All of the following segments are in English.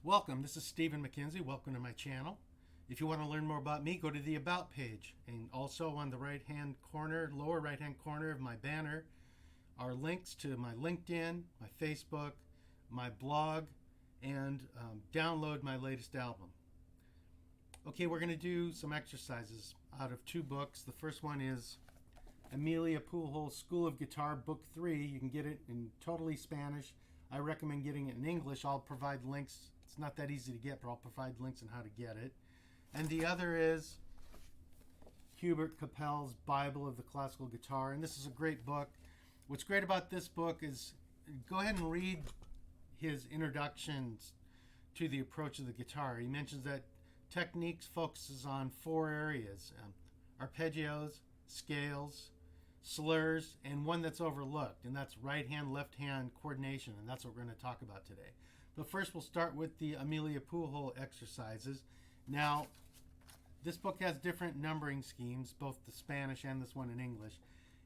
Welcome, this is Stephen McKenzie. Welcome to my channel. If you want to learn more about me, go to the About page. And also on the right-hand corner, lower right-hand corner of my banner are links to my LinkedIn, my Facebook, my blog, and download my latest album. Okay, we're going to do some exercises out of two books. The first one is Emilio Pujol, School of Guitar, Book 3. You can get it in totally Spanish. I recommend getting it in English. I'll provide links. It's not that easy to get, but I'll provide links on how to get it. And the other is Hubert Kappel's Bible of the Classical Guitar. And this is a great book. What's great about this book is go ahead and read his introductions to the approach of the guitar. He mentions that techniques focuses on four areas: arpeggios, scales, slurs, and one that's overlooked, and that's right hand, left hand coordination, and that's what we're going to talk about today. But first we'll start with the Emilio Pujol exercises. Now, this book has different numbering schemes, both the Spanish and this one in English,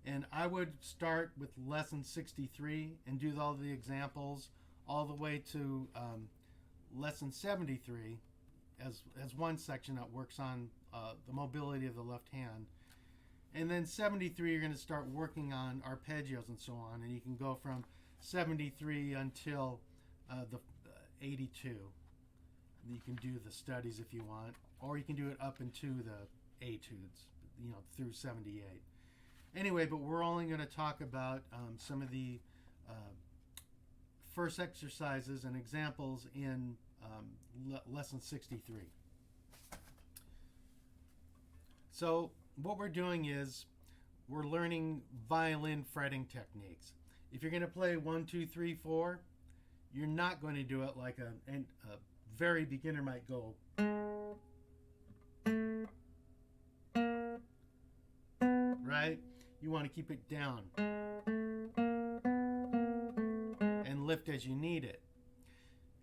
and I would start with lesson 63 and do all the examples all the way to lesson 73 as one section that works on the mobility of the left hand. And then 73, you're going to start working on arpeggios and so on. And you can go from 73 until the 82. You can do the studies if you want, or you can do it up into the etudes, through 78. Anyway, but we're only going to talk about some of the first exercises and examples in lesson 63. So what we're doing is we're learning violin fretting techniques. If you're going to play 1, 2, 3, 4, you're not going to do it like a very beginner might go. Right? You want to keep it down and lift as you need it.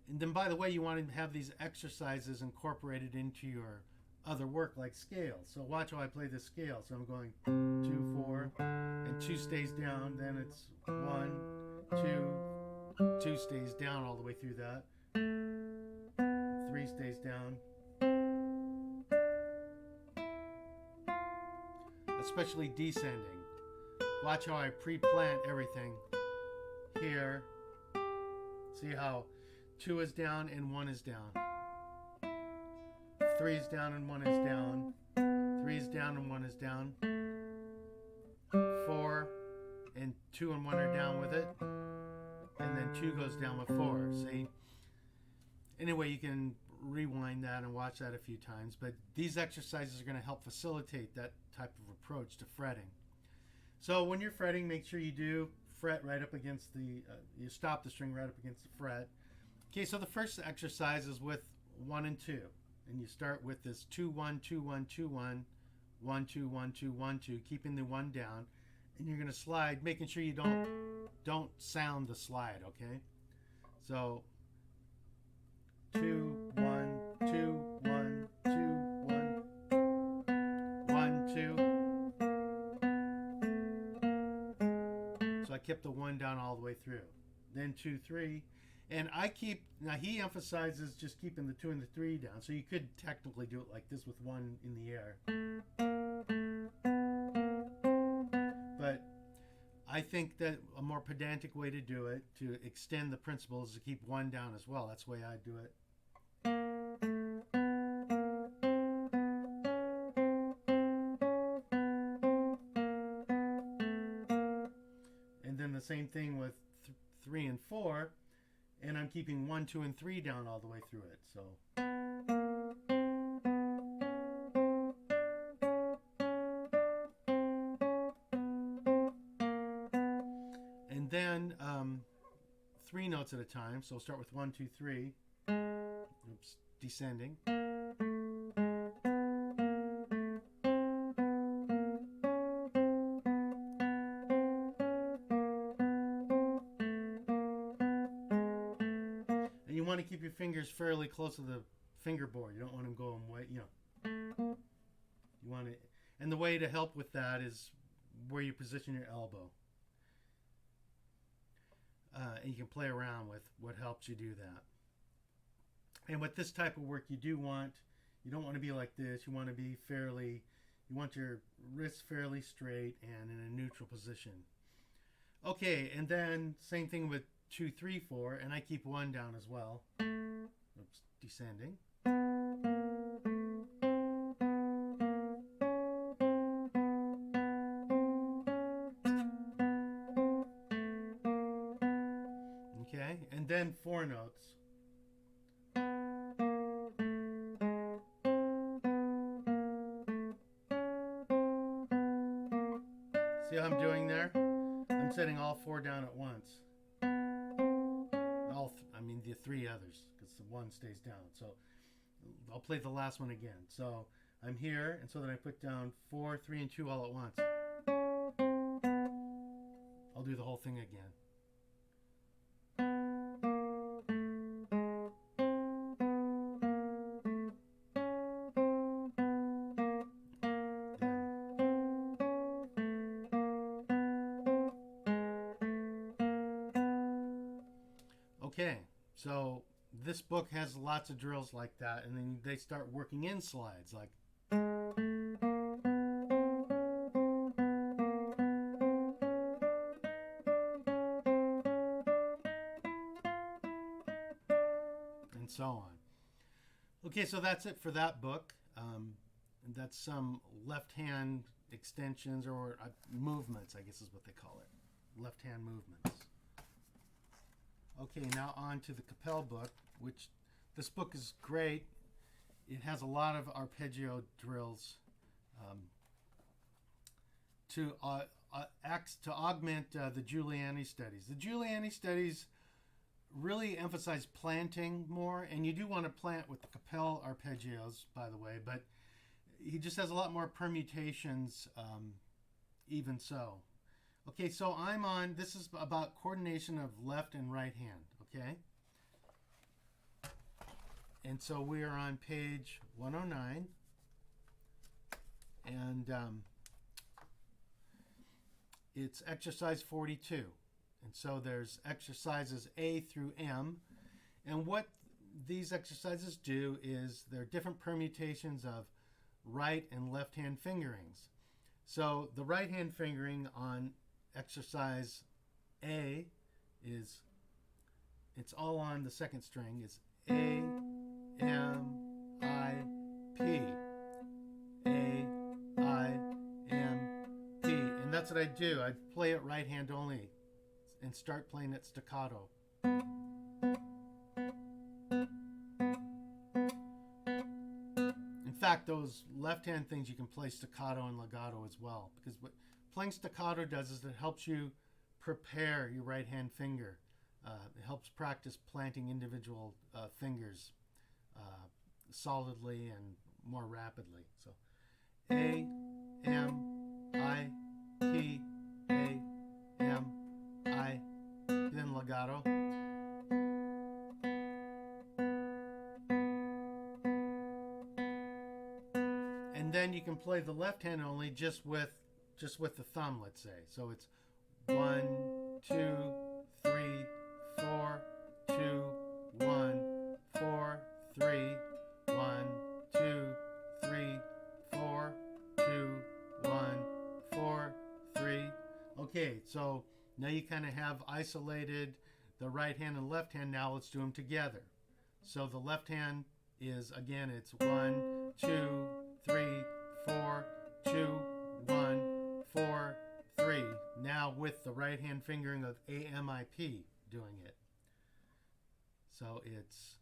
And then, by the way, you want to have these exercises incorporated into your other work, like scales. So watch how I play this scale. So I'm going 2, 4, and 2 stays down. Then it's 1, 2, 2 stays down all the way through that. 3 stays down. Especially descending. Watch how I pre-plant everything here. See how 2 is down and 1 is down. 3 is down and 1 is down. 3 is down and 1 is down. 4 and 2 and 1 are down with it. And then 2 goes down with 4. See? Anyway, you can rewind that and watch that a few times. But these exercises are going to help facilitate that type of approach to fretting. So when you're fretting, make sure you do fret right up against the, you stop the string right up against the fret. Okay, so the first exercise is with 1 and 2. And you start with this 2, 1, 2, 1, 2, 1, 1, 2, 1, 2, 1, 2, keeping the 1 down. And you're going to slide, making sure you don't sound the slide, okay? So 2, 1, 2, 1, 2, 1, 1, 2. So I kept the 1 down all the way through. Then 2, 3. And now he emphasizes just keeping the 2 and the 3 down. So you could technically do it like this with 1 in the air. But I think that a more pedantic way to do it, to extend the principle, is to keep 1 down as well. That's the way I do it. And then the same thing with 3 and 4. And I'm keeping 1, 2, and 3 down all the way through it. So. And then 3 notes at a time. So start with 1, 2, 3. Oops, descending. You want to keep your fingers fairly close to the fingerboard. You don't want them going way, You want to, and the way to help with that is where you position your elbow. And you can play around with what helps you do that. And with this type of work, you don't want to be like this. You want to be you want your wrists fairly straight and in a neutral position. Okay, and then same thing with 2, 3, 4, and I keep 1 down as well. Oops, descending. Okay, and then 4 notes. See how I'm doing there? I'm setting all 4 down at once. The 3 others, because the 1 stays down. So I'll play the last one again. So I'm here, and so then I put down 4, 3, and 2 all at once. I'll do the whole thing again. Okay, so this book has lots of drills like that, and then they start working in slides like. And so on. Okay, so that's it for that book. That's some left-hand extensions or movements, I guess is what they call it. Left-hand movements. Okay, now on to the Kappel book, which this book is great. It has a lot of arpeggio drills to augment the Giuliani studies. The Giuliani studies really emphasize planting more, and you do want to plant with the Kappel arpeggios, by the way, but he just has a lot more permutations even so. Okay, so this is about coordination of left and right hand, okay? And so we are on page 109, and it's exercise 42. And so there's exercises A through M, and what these exercises do is they're different permutations of right and left hand fingerings. So the right hand fingering on exercise A it's all on the second string. It's A, M, I, P. A, I, M, P. And that's what I do. I play it right hand only and start playing it staccato. In fact, those left hand things you can play staccato and legato as well, because what playing staccato does is it helps you prepare your right hand finger. It helps practice planting individual fingers solidly and more rapidly. So A, M, I, P, A, M, I, then legato. And then you can play the left hand only just with the thumb, let's say. So it's 1, 2, 3, 4, 2, 1, 4, 3, 1, 2, 3, 4, 2, 1, 4, 3. Okay, so now you kind of have isolated the right hand and left hand. Now let's do them together. So the left hand is, again, it's 1, 2, 3, 4, 2, 1, 4, 3. Now with the right hand fingering of AMIP doing it. So it's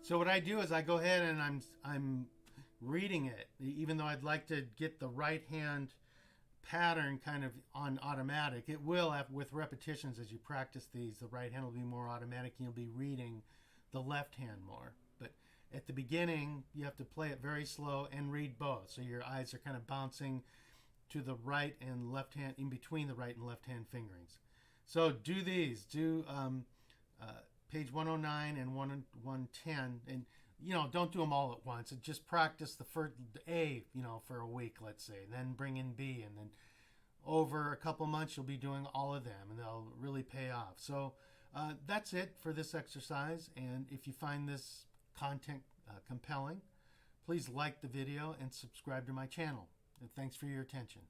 so what I do is I go ahead and I'm reading it, even though I'd like to get the right hand pattern kind of on automatic. It will, with repetitions as you practice these, the right hand will be more automatic and you'll be reading the left hand more. But at the beginning, you have to play it very slow and read both. So your eyes are kind of bouncing to the right and left hand, in between the right and left hand fingerings. So do these. Do page 109 and 110, and don't do them all at once. And just practice the first A, for a week, let's say, then bring in B, and then over a couple months you'll be doing all of them, and they'll really pay off. So that's it for this exercise. And if you find this content compelling, please like the video and subscribe to my channel. And thanks for your attention.